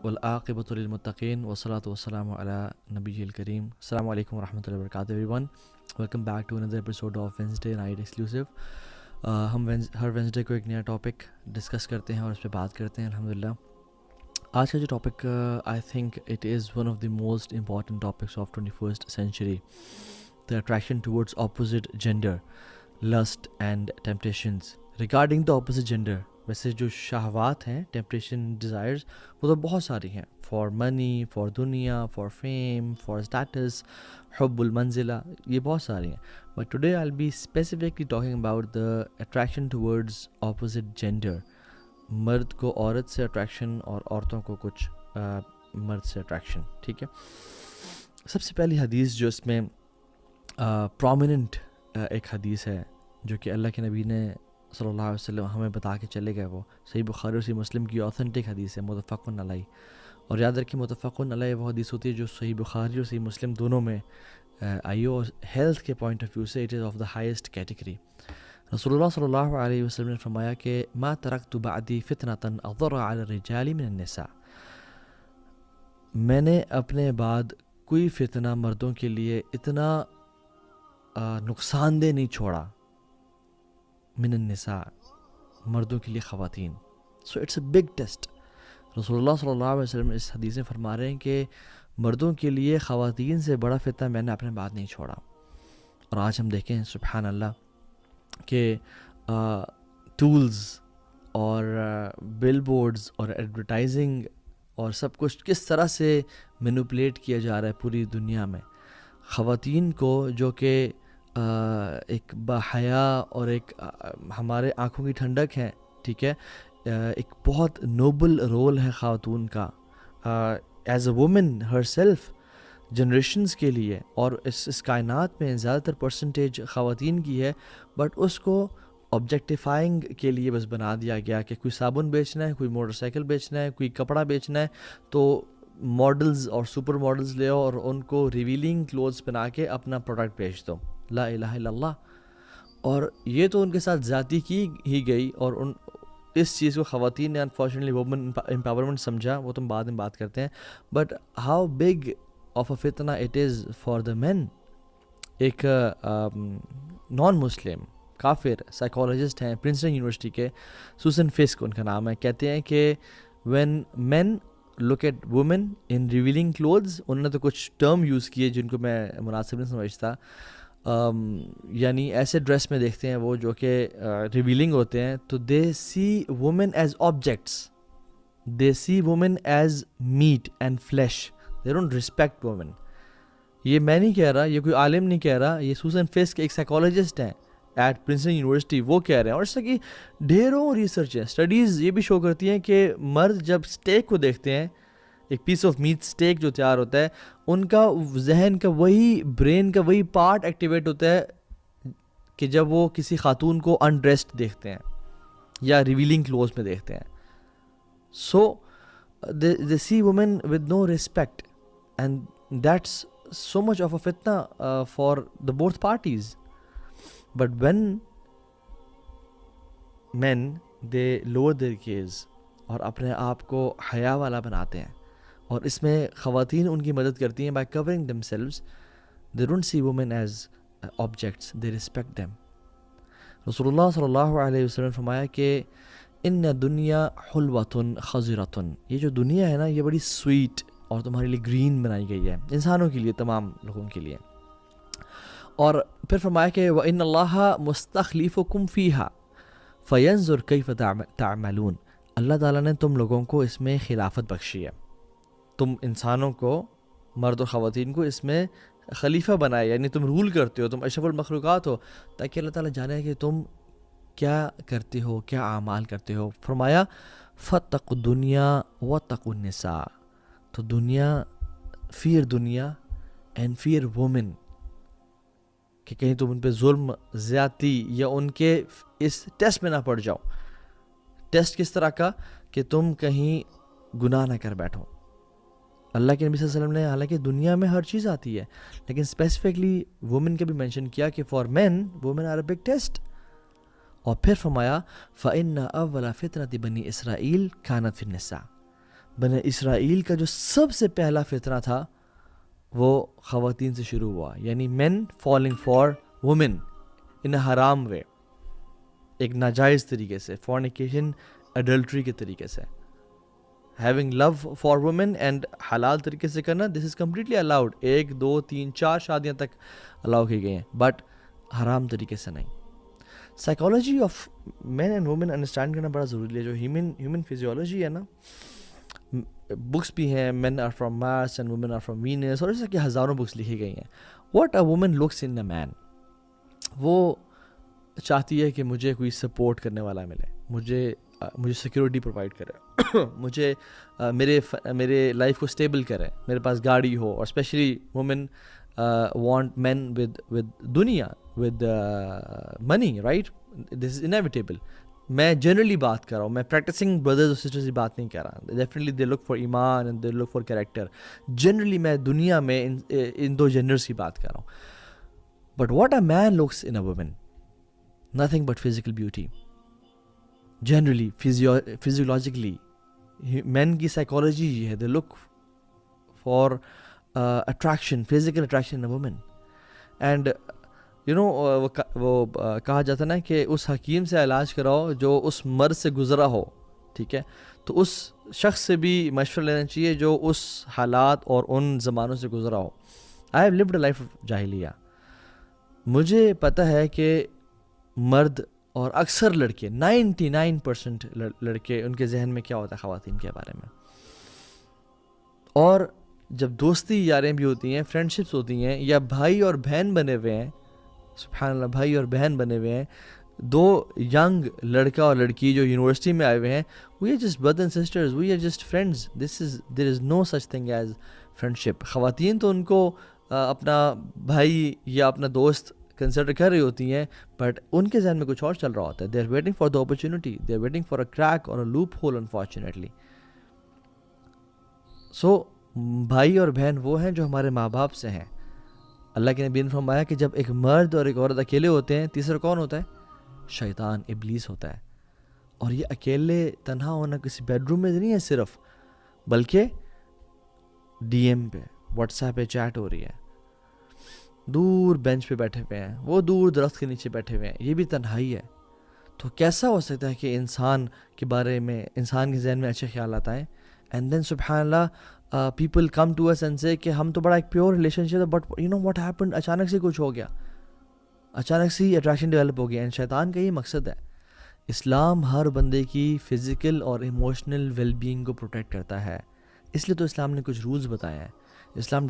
والعاقبۃ للمتقین والصلاۃ والسلام علی نبی الکریم. السلام علیکم ورحمۃ اللہ وبرکاتہ everyone. Welcome back to another episode of Wednesday night exclusive. ہم ہر وینسڈے کو ایک نیا ٹاپک ڈسکس کرتے ہیں اور اس پہ بات کرتے ہیں الحمدللہ. آج کا جو topic I think it is one of the most important topics of 21st century. The attraction towards opposite gender, lust and temptations. Regarding the opposite gender, ویسے جو شہوات ہیں، ٹیمپٹیشن، ڈیزائرز، وہ تو بہت ساری ہیں. فار منی، فار دنیا، فار فیم، فار اسٹیٹس، حب المنزلہ، یہ بہت ساری ہیں. But today I will be specifically talking about the attraction towards opposite gender. مرد کو عورت سے اٹریکشن اور عورتوں کو کچھ مرد سے اٹریکشن. ٹھیک ہے. سب سے پہلی حدیث جو اس میں پرومیننٹ ایک حدیث ہے جو کہ اللہ کے نبی نے صلی اللہ علیہ وسلم ہمیں بتا کے چلے گئے، وہ صحیح بخاری اور صحیح مسلم کی اوتھینٹک حدیث ہے، متفق علیہ. اور یاد رکھیں متفق علیہ وہ حدیث ہوتی ہے جو صحیح بخاری اور صحیح مسلم دونوں میں آئی ہو، اور ہیلتھ کے پوائنٹ آف ویو سے it is of the highest category. رسول اللہ صلی اللہ علیہ وسلم نے فرمایا کہ ما ترکت بعدی فتنۃ اضر علی الرجال من النساء. میں نے اپنے بعد کوئی فتنہ مردوں کے لیے اتنا نقصان دہ نہیں چھوڑا، من النساء، مردوں کے لیے خواتین. So it's a big test. رسول اللہ صلی اللہ علیہ وسلم اس حدیث میں فرما رہے ہیں کہ مردوں کے لیے خواتین سے بڑا فتنہ میں نے اپنے بعد نہیں چھوڑا. اور آج ہم دیکھیں سبحان اللہ کہ ٹولز اور بل بورڈز اور ایڈورٹائزنگ اور سب کچھ کس طرح سے مینوپولیٹ کیا جا رہا ہے پوری دنیا میں. خواتین کو جو کہ ایک باحیا اور ایک ہمارے آنکھوں کی ٹھنڈک ہے، ٹھیک ہے، ایک بہت نوبل رول ہے خاتون کا as a woman her self generations کے لیے. اور اس کائنات میں زیادہ تر پرسنٹیج خواتین کی ہے، بٹ اس کو آبجیکٹیفائنگ کے لیے بس بنا دیا گیا کہ کوئی صابن بیچنا ہے، کوئی موٹر سائیکل بیچنا ہے، کوئی کپڑا بیچنا ہے تو ماڈلز اور سپر ماڈلز لے اور ان کو ریویلنگ کلوتھس بنا کے اپنا پروڈکٹ بیچ دو. لا الہ الا اللہ. اور یہ تو ان کے ساتھ زیادتی کی ہی گئی، اور اس چیز کو خواتین نے انفارچونیٹلی وومن امپاورمنٹ سمجھا، وہ تم بعد میں بات کرتے ہیں. بٹ ہاؤ بگ آف اے فتنہ اٹ از فار دا مین. ایک نان مسلم کافر سائیکالوجسٹ ہیں پرنسٹن یونیورسٹی کے، سوسن فسک ان کا نام ہے، کہتے ہیں کہ when man look at woman in revealing clothes, انہوں نے تو کچھ ٹرم یوز کیے جن کو میں مناسب نہیں سمجھتا، یعنی ایسے ڈریس میں دیکھتے ہیں وہ جو کہ ریویلنگ ہوتے ہیں، تو they see women as objects, they see women as meat and flesh, they don't respect women. یہ میں نہیں کہہ رہا، یہ کوئی عالم نہیں کہہ رہا، یہ سوسن فسک ایک سائیکالوجسٹ ہیں ایٹ پرنسٹن یونیورسٹی، وہ کہہ رہے ہیں. اور اس کی ڈھیروں ریسرچ ہیں، اسٹڈیز یہ بھی شو کرتی ہیں کہ مرد جب اسٹیک کو دیکھتے ہیں، ایک پیس آف میٹ اسٹیک جو تیار ہوتا ہے، ان کا ذہن کا وہی، برین کا وہی پارٹ ایکٹیویٹ ہوتا ہے کہ جب وہ کسی خاتون کو انڈریسڈ دیکھتے ہیں یا ریویلنگ کلوز میں دیکھتے ہیں. So they see women with no respect and that's so much of a fitna for the both parties. But when men they lower their gaze اور اپنے آپ کو حیا والا بناتے ہیں، اور اس میں خواتین ان کی مدد کرتی ہیں by covering themselves, they don't see women as objects, they respect them. رسول اللہ صلی اللہ علیہ وسلم نے فرمایا کہ ان دنیا حلوۃ خضرۃ، یہ جو دنیا ہے نا یہ بڑی سویٹ اور تمہارے لیے گرین بنائی گئی ہے، انسانوں کے لیے، تمام لوگوں کے لیے. اور پھر فرمایا کہ وَإِنَّ اللَّهَ مُسْتَخْلِفُكُمْ فِيهَا فَيَنْظُرْ كَيْفَ تَعْمَلُونَ. اللہ تعالیٰ نے تم لوگوں کو اس میں خلافت بخشی ہے، تم انسانوں کو، مرد و خواتین کو اس میں خلیفہ بنائے، یعنی تم رول کرتے ہو، تم اشرف المخلوقات ہو، تاکہ اللہ تعالیٰ جانے کہ تم کیا کرتے ہو، کیا اعمال کرتے ہو. فرمایا فَاتَّقُوا الدُّنْيَا وَاتَّقُوا النِّسَاءَ. تو دنیا، فیئر دنیا اینڈ فیئر وومن، کہ کہیں تم ان پہ ظلم، زیادتی یا ان کے اس ٹیسٹ میں نہ پڑ جاؤ. ٹیسٹ کس طرح کا کہ تم کہیں گناہ نہ کر بیٹھو. اللہ کے نبی صلی اللہ علیہ وسلم نے حالانکہ دنیا میں ہر چیز آتی ہے، لیکن اسپیسیفکلی وومن کا بھی مینشن کیا کہ for man woman are a big test. اور پھر فرمایا فَإِنَّ أَوَّلَ فِتْنَةِ بَنِي إِسْرَائِيل كَانَتْ فِي النِّسَاءِ. بنی اسرائیل کا جو سب سے پہلا فتنہ تھا وہ خواتین سے شروع ہوا، یعنی مین فالنگ فار وومن ان حرام وے، ایک ناجائز طریقے سے، فورنیکیشن اڈلٹری کے طریقے سے، having love for woman and حلال طریقے سے کرنا، دس از کمپلیٹلی الاؤڈ، 1 2 3 4 شادیاں تک الاؤ کی گئی ہیں، بٹ حرام طریقے سے نہیں۔ Psychology of man and woman understand کرنا بڑا ضروری ہے۔ جو ہیومن فزیولوجی ہے نا، بکس بھی ہیں، men are from Mars and women are from Venus, اور ایسا کہ ہزاروں بکس لکھی گئی ہیں۔ What a woman looks in a man, وہ چاہتی ہے کہ مجھے کوئی سپورٹ کرنے والا ملے، مجھے سیکیورٹی پرووائڈ کرے، مجھے میرے لائف کو اسٹیبل کرے، میرے پاس گاڑی ہو، اور especially women want men with دنیا، with money, right, this is inevitable. میں جنرلی بات کر رہا ہوں، میں پریکٹسنگ بردرز اور سسٹرز کی بات نہیں کر رہا، ڈیفینیٹلی دے لک فار ایمان and they look for character, generally میں دنیا میں ان دو جنرز کی بات کر رہا ہوں۔ But what a man looks in a woman, nothing but physical beauty. Generally, physiologically, men کی psychology یہ ہے، they look for attraction, physical attraction in a woman. And you know وہ کہا جاتا نا کہ اس حکیم سے علاج کراؤ جو اس مرض سے گزرا ہو، ٹھیک ہے، تو اس شخص سے بھی مشورہ لینا چاہیے جو اس حالات اور ان زمانوں سے گزرا ہو۔ I have lived a life of جاہلیہ، مجھے پتہ ہے کہ مرد اور اکثر لڑکے 99% لڑکے ان کے ذہن میں کیا ہوتا ہے خواتین کے بارے میں، اور جب دوستی یاریں بھی ہوتی ہیں، فرینڈشپس ہوتی ہیں، یا بھائی اور بہن بنے ہوئے ہیں، سبحان اللہ، بھائی اور بہن بنے ہوئے ہیں، 2 ینگ لڑکا اور لڑکی جو یونیورسٹی میں آئے ہوئے ہیں، we are just brother and sisters, we are just friends, there is no such thing as friendship. خواتین تو ان کو اپنا بھائی یا اپنا دوست کنسیڈر کر رہی ہوتی ہیں، بٹ ان کے ذہن میں کچھ اور چل رہا ہوتا ہے، they are waiting for the opportunity, they are waiting for a crack or a loophole unfortunately. So بھائی اور بہن وہ ہیں جو ہمارے ماں باپ سے ہیں۔ اللہ کے نبی نے فرمایا کہ جب ایک مرد اور ایک عورت اکیلے ہوتے ہیں، تیسرا کون ہوتا ہے؟ شیطان، ابلیس ہوتا ہے۔ اور یہ اکیلے تنہا ہونا کسی بیڈ روم میں نہیں ہے صرف، بلکہ ڈی ایم پہ، واٹس ایپ پہ چیٹ ہو رہی ہے، دور بینچ پہ بیٹھے ہوئے ہیں، وہ دور درخت کے نیچے بیٹھے ہوئے ہیں، یہ بھی تنہائی ہے۔ تو کیسا ہو سکتا ہے کہ انسان کے بارے میں، انسان کے ذہن میں اچھے خیالات آئیں، اینڈ دین سبحان اللہ people come to us and say کہ ہم تو بڑا ایک پیور ریلیشن شپ ہے، but you know what happened, اچانک سے کچھ ہو گیا، اچانک سے ہی اٹریکشن ڈیولپ ہو گیا۔ اینڈ شیطان کا یہ مقصد ہے۔ اسلام ہر بندے کی فزیکل اور ایموشنل ویل بینگ کو پروٹیکٹ کرتا ہے، اس لیے تو اسلام نے کچھ رولز بتائے ہیں۔ اسلام